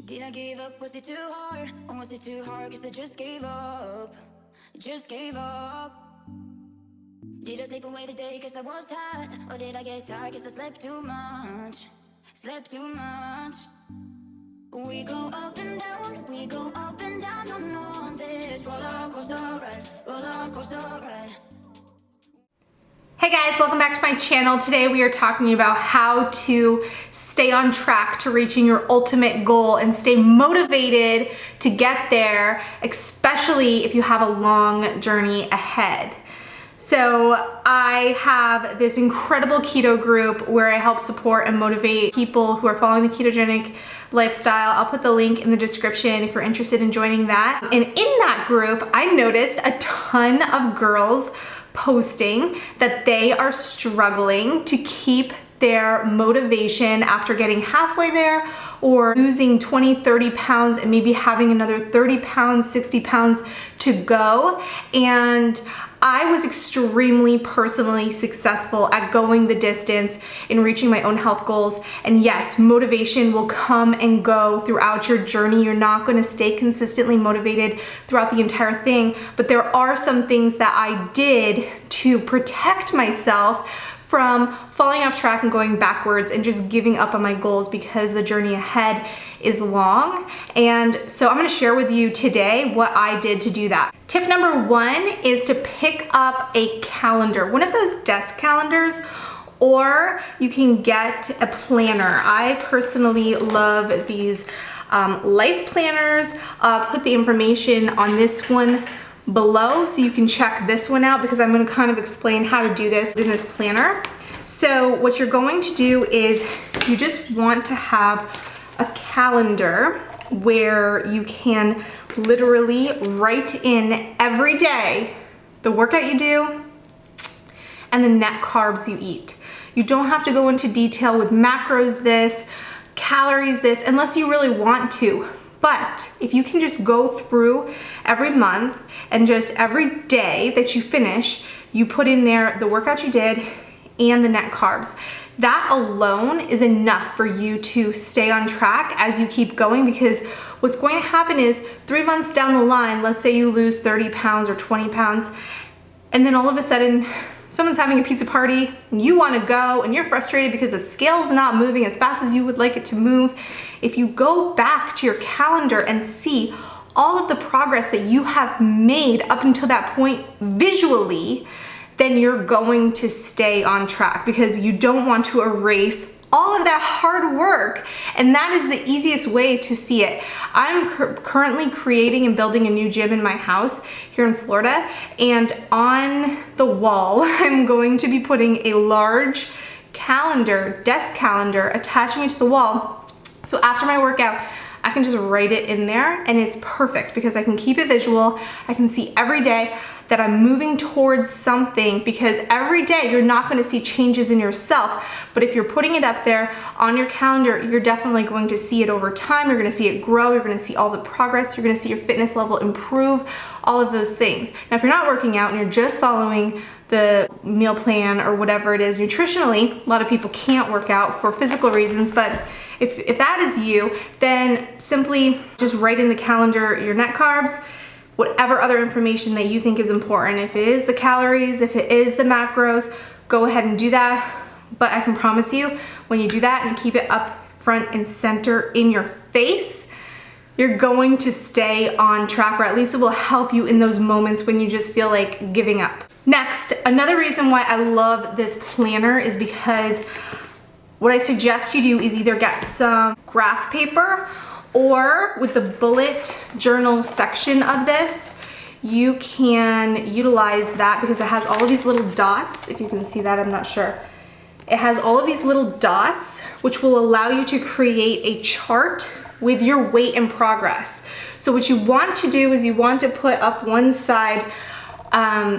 Did I give up? Was it too hard? Or was it too hard? Cause I just gave up. Just gave up. Did I sleep away the day cause I was tired? Or did I get tired cause I slept too much? Slept too much. We go up and down, we go up and down on this roller coaster ride, roller coaster ride. Hey guys, welcome back to my channel. Today we are talking about how to stay on track to reaching your ultimate goal and stay motivated to get there, especially if you have a long journey ahead. So I have this incredible keto group where I help support and motivate people who are following the ketogenic lifestyle. I'll put the link in the description if you're interested in joining that. And in that group, I noticed a ton of girls posting that they are struggling to keep their motivation after getting halfway there or losing 20, 30 pounds and maybe having another 30 pounds, 60 pounds to go. And I was extremely personally successful at going the distance in reaching my own health goals. And yes, motivation will come and go throughout your journey. You're not going to stay consistently motivated throughout the entire thing, but there are some things that I did to protect myself from falling off track and going backwards and just giving up on my goals because the journey ahead is long. And so I'm gonna share with you today what I did to do that. Tip number one is to pick up a calendar, one of those desk calendars, or you can get a planner. I personally love these life planners. Put the information on this one below so you can check this one out because I'm going to kind of explain how to do this in this planner. So what you're going to do is you just want to have a calendar where you can literally write in every day the workout you do and the net carbs you eat. You don't have to go into detail with macros this, calories this, unless you really want to. But if you can just go through every month and just every day that you finish, you put in there the workout you did and the net carbs. That alone is enough for you to stay on track as you keep going, because what's going to happen is 3 months down the line, let's say you lose 30 pounds or 20 pounds, and then all of a sudden someone's having a pizza party and you want to go and you're frustrated because the scale's not moving as fast as you would like it to move. If you go back to your calendar and see all of the progress that you have made up until that point visually, then you're going to stay on track because you don't want to erase all of that hard work. And that is the easiest way to see it. I'm currently creating and building a new gym in my house here in Florida. And on the wall, I'm going to be putting a large calendar, desk calendar, attaching it to the wall. So after my workout, I can just write it in there and it's perfect because I can keep it visual. I can see every day that I'm moving towards something, because every day you're not going to see changes in yourself, but if you're putting it up there on your calendar, you're definitely going to see it over time. You're going to see it grow. You're going to see all the progress. You're going to see your fitness level improve, all of those things. Now, if you're not working out and you're just following the meal plan or whatever it is nutritionally, a lot of people can't work out for physical reasons, but if that is you, then simply just write in the calendar your net carbs, whatever other information that you think is important. If it is the calories, if it is the macros, go ahead and do that. But I can promise you, when you do that and keep it up front and center in your face, you're going to stay on track, or at least it will help you in those moments when you just feel like giving up. Next, another reason why I love this planner is because what I suggest you do is either get some graph paper, or with the bullet journal section of this, you can utilize that because it has all of these little dots. If you can see that, I'm not sure. It has all of these little dots, which will allow you to create a chart with your weight and progress. So what you want to do is you want to put up one side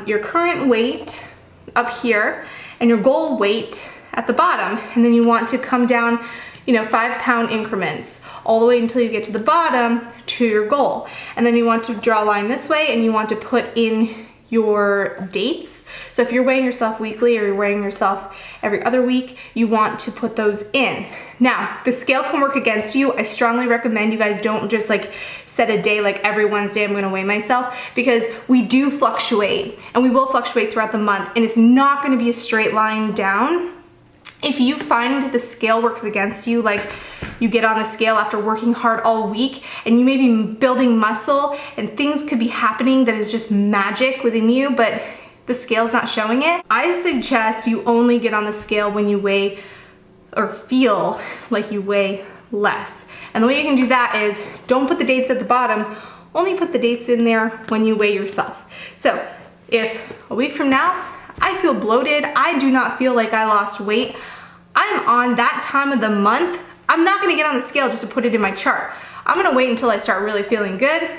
your current weight up here and your goal weight at the bottom, and then you want to come down 5-pound increments all the way until you get to the bottom to your goal. And then you want to draw a line this way and you want to put in your dates. So if you're weighing yourself weekly or you're weighing yourself every other week, you want to put those in. Now, the scale can work against you. I strongly recommend you guys don't just like set a day like every Wednesday I'm gonna weigh myself, because we do fluctuate and we will fluctuate throughout the month, and it's not gonna be a straight line down. If you find the scale works against you, like you get on the scale after working hard all week and you may be building muscle and things could be happening that is just magic within you, but the scale's not showing it, I suggest you only get on the scale when you weigh or feel like you weigh less. And the way you can do that is don't put the dates at the bottom, only put the dates in there when you weigh yourself. So if a week from now, I feel bloated, I do not feel like I lost weight, I'm on that time of the month, I'm not gonna get on the scale just to put it in my chart. I'm gonna wait until I start really feeling good,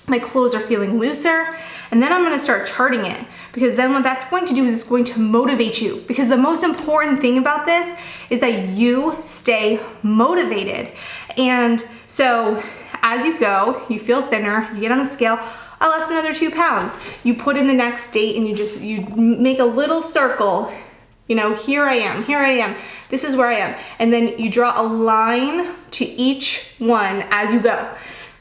my clothes are feeling looser, and then I'm gonna start charting it, because then what that's going to do is it's going to motivate you, because the most important thing about this is that you stay motivated. And so as you go, you feel thinner, you get on the scale, I lost another 2 pounds. You put in the next date and you make a little circle, you know, here I am, this is where I am. And then you draw a line to each one as you go.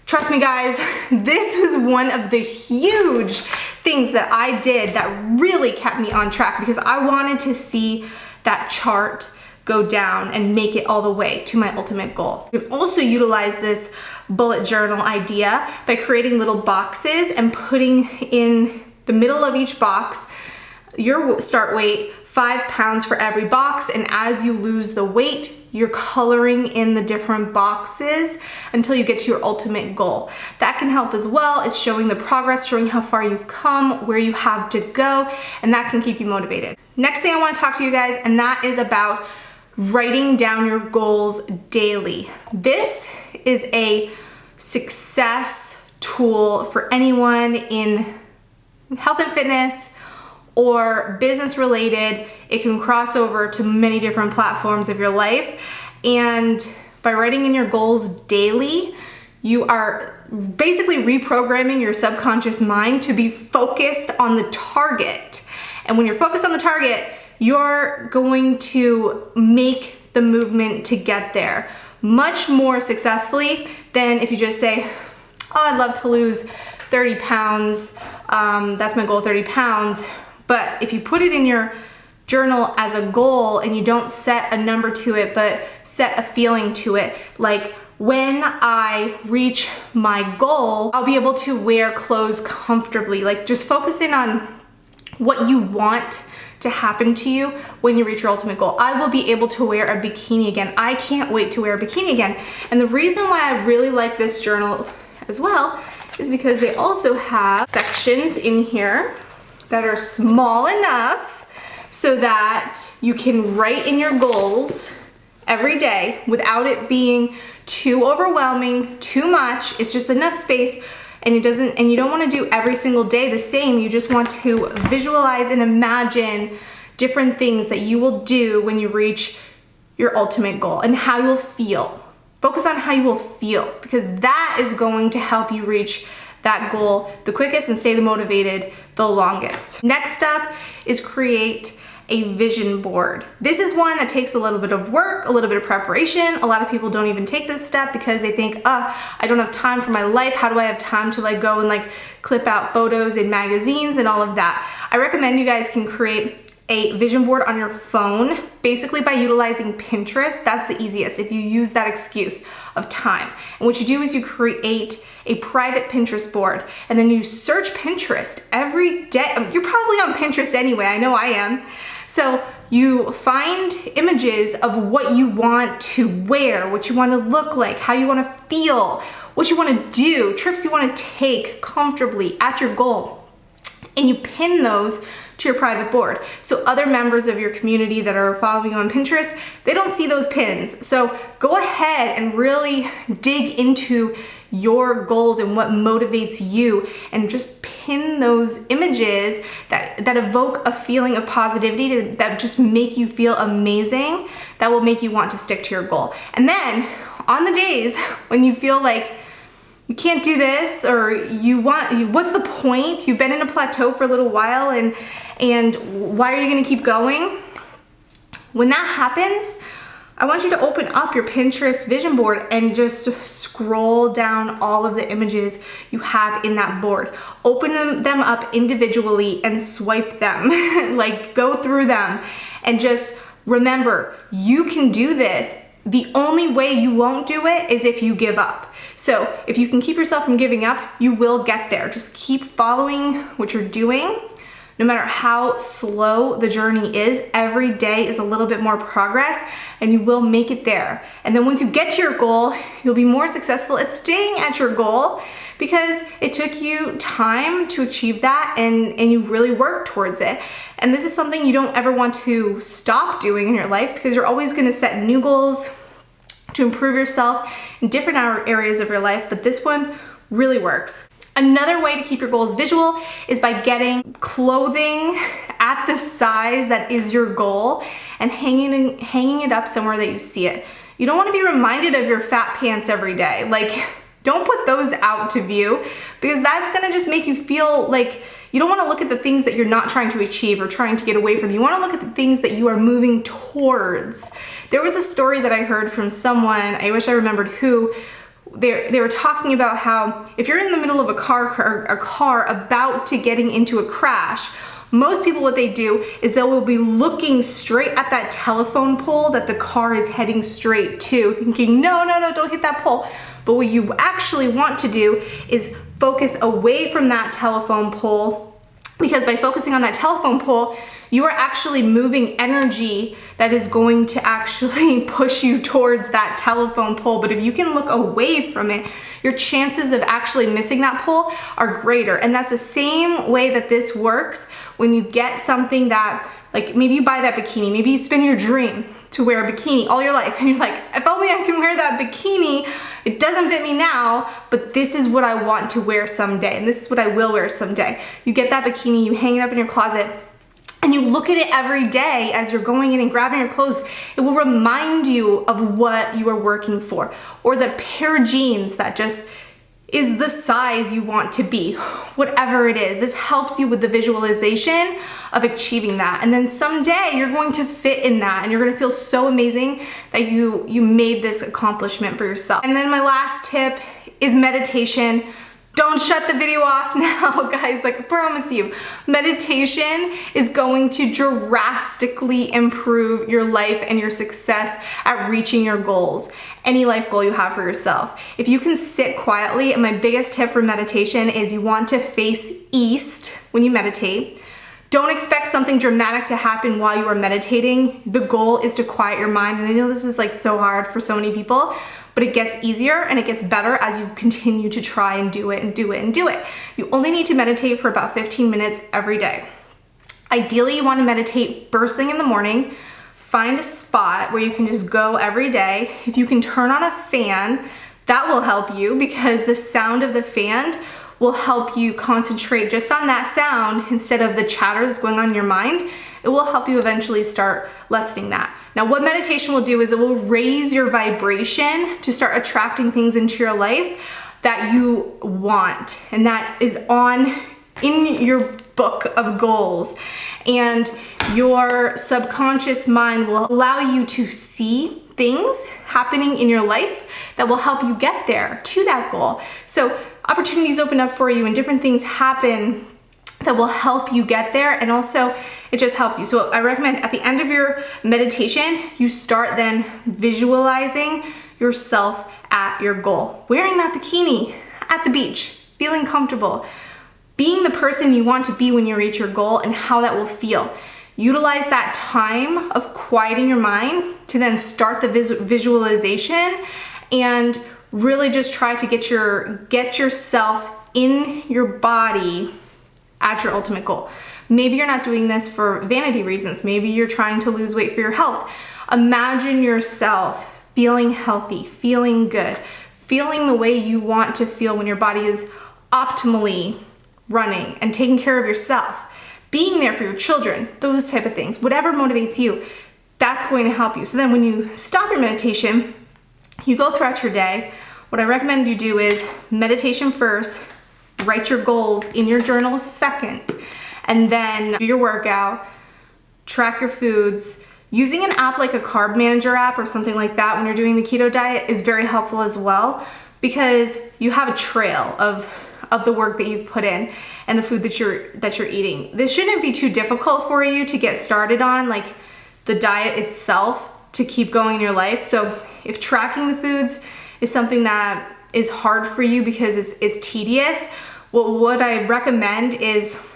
Trust me guys, this was one of the huge things that I did that really kept me on track, because I wanted to see that chart go down and make it all the way to my ultimate goal. You can also utilize this bullet journal idea by creating little boxes and putting in the middle of each box your start weight, 5 pounds for every box, and as you lose the weight, you're coloring in the different boxes until you get to your ultimate goal. That can help as well. It's showing the progress, showing how far you've come, where you have to go, and that can keep you motivated. Next thing I want to talk to you guys, and that is about writing down your goals daily. This is a success tool for anyone in health and fitness or business related. It can cross over to many different platforms of your life. And by writing in your goals daily, you are basically reprogramming your subconscious mind to be focused on the target. And when you're focused on the target, you're going to make the movement to get there much more successfully than if you just say, oh, I'd love to lose 30 pounds. That's my goal, 30 pounds. But if you put it in your journal as a goal and you don't set a number to it, but set a feeling to it, like when I reach my goal, I'll be able to wear clothes comfortably. Like just focusing on what you want to happen to you when you reach your ultimate goal. I will be able to wear a bikini again. I can't wait to wear a bikini again. And the reason why I really like this journal as well is because they also have sections in here that are small enough so that you can write in your goals every day without it being too overwhelming, too much. It's just enough space, and you don't want to do every single day the same. You just want to visualize and imagine different things that you will do when you reach your ultimate goal and how you'll feel. Focus on how you will feel, because that is going to help you reach that goal the quickest and stay motivated the longest. Next up is create a vision board. This is one that takes a little bit of work, a little bit of preparation. A lot of people don't even take this step because they think, I don't have time for my life. How do I have time to like go and like clip out photos in magazines and all of that? I recommend you guys can create a vision board on your phone, basically by utilizing Pinterest. That's the easiest if you use that excuse of time. And what you do is you create a private Pinterest board, and then you search Pinterest every day. You're probably on Pinterest anyway, I know I am. So you find images of what you want to wear, what you want to look like, how you want to feel, what you want to do, trips you want to take comfortably at your goal. And you pin those to your private board. So other members of your community that are following you on Pinterest, they don't see those pins. So go ahead and really dig into your goals and what motivates you, and just pin those images that evoke a feeling of positivity, that just make you feel amazing, that will make you want to stick to your goal. And then on the days when you feel like you can't do this, or what's the point? You've been in a plateau for a little while, and why are you gonna keep going? When that happens, I want you to open up your Pinterest vision board and just scroll down all of the images you have in that board. Open them up individually and swipe them. Like, go through them and just remember, you can do this. The only way you won't do it is if you give up. So if you can keep yourself from giving up, you will get there. Just keep following what you're doing. No matter how slow the journey is, every day is a little bit more progress, and you will make it there. And then once you get to your goal, you'll be more successful at staying at your goal because it took you time to achieve that, and you really worked towards it. And this is something you don't ever want to stop doing in your life, because you're always going to set new goals to improve yourself in different areas of your life, but this one really works. Another way to keep your goals visual is by getting clothing at the size that is your goal and hanging it up somewhere that you see it. You don't want to be reminded of your fat pants every day. Like, don't put those out to view, because that's gonna just make you feel like you don't want to look at the things that you're not trying to achieve or trying to get away from. You want to look at the things that you are moving towards. There was a story that I heard from someone, I wish I remembered who. They were talking about how if you're in the middle of a car about to getting into a crash, most people, what they do is they will be looking straight at that telephone pole that the car is heading straight to, thinking, no, don't hit that pole. But what you actually want to do is focus away from that telephone pole, because by focusing on that telephone pole, you are actually moving energy that is going to actually push you towards that telephone pole. But if you can look away from it, your chances of actually missing that pole are greater. And that's the same way that this works when you get something that, like, maybe you buy that bikini, maybe it's been your dream to wear a bikini all your life, and you're like, if only I can wear that bikini. It doesn't fit me now, but this is what I want to wear someday, and this is what I will wear someday. You get that bikini, you hang it up in your closet, and you look at it every day as you're going in and grabbing your clothes. It will remind you of what you are working for, or the pair of jeans that just is the size you want to be, whatever it is. This helps you with the visualization of achieving that. And then someday you're going to fit in that, and you're gonna feel so amazing that you made this accomplishment for yourself. And then my last tip is meditation. Don't shut the video off now, guys. Like, I promise you, meditation is going to drastically improve your life and your success at reaching your goals, any life goal you have for yourself. If you can sit quietly, and my biggest tip for meditation is you want to face east when you meditate. Don't expect something dramatic to happen while you are meditating. The goal is to quiet your mind, and I know this is like so hard for so many people, but it gets easier and it gets better as you continue to try and do it and do it and do it. You only need to meditate for about 15 minutes every day. Ideally, you want to meditate first thing in the morning. Find a spot where you can just go every day. If you can turn on a fan, that will help you, because the sound of the fan will help you concentrate just on that sound instead of the chatter that's going on in your mind. It will help you eventually start lessening that. Now, what meditation will do is it will raise your vibration to start attracting things into your life that you want, and that is in your book of goals. And your subconscious mind will allow you to see things happening in your life that will help you get there to that goal. So opportunities open up for you and different things happen that will help you get there, and also it just helps you. So I recommend at the end of your meditation, you start then visualizing yourself at your goal, wearing that bikini at the beach, feeling comfortable, being the person you want to be when you reach your goal, and how that will feel. Utilize that time of quieting your mind to then start the visualization, and really just try to get yourself in your body at your ultimate goal. Maybe you're not doing this for vanity reasons. Maybe you're trying to lose weight for your health. Imagine yourself feeling healthy, feeling good, feeling the way you want to feel when your body is optimally running and taking care of yourself, being there for your children, those type of things. Whatever motivates you, that's going to help you. So then when you stop your meditation, you go throughout your day, what I recommend you do is meditation first, write your goals in your journal second, and then do your workout, track your foods. Using an app like a carb manager app or something like that when you're doing the keto diet is very helpful as well, because you have a trail of the work that you've put in and the food that you're eating. This shouldn't be too difficult for you to get started on, like the diet itself, to keep going in your life. So if tracking the foods is something that is hard for you because it's tedious, well, what I recommend is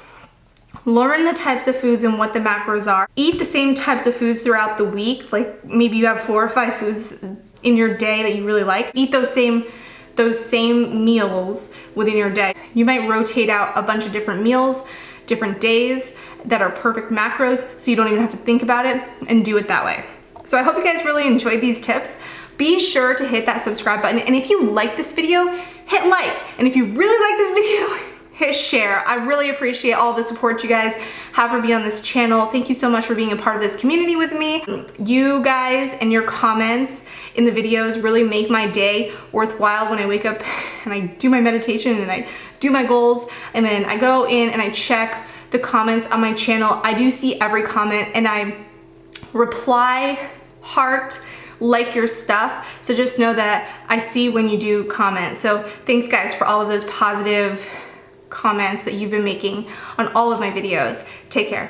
learn the types of foods and what the macros are. Eat the same types of foods throughout the week. Like maybe you have 4 or 5 foods in your day that you really like. Eat those same meals within your day. You might rotate out a bunch of different meals, different days that are perfect macros, so you don't even have to think about it, and do it that way. So I hope you guys really enjoyed these tips. Be sure to hit that subscribe button, and if you like this video, hit like. And if you really like this video, hit share. I really appreciate all the support you guys have for me on this channel. Thank you so much for being a part of this community with me. You guys and your comments in the videos really make my day worthwhile when I wake up and I do my meditation and I do my goals, and then I go in and I check the comments on my channel. I do see every comment and I reply, heart, like your stuff. So just know that I see when you do comment. So thanks guys for all of those positive comments that you've been making on all of my videos. Take care.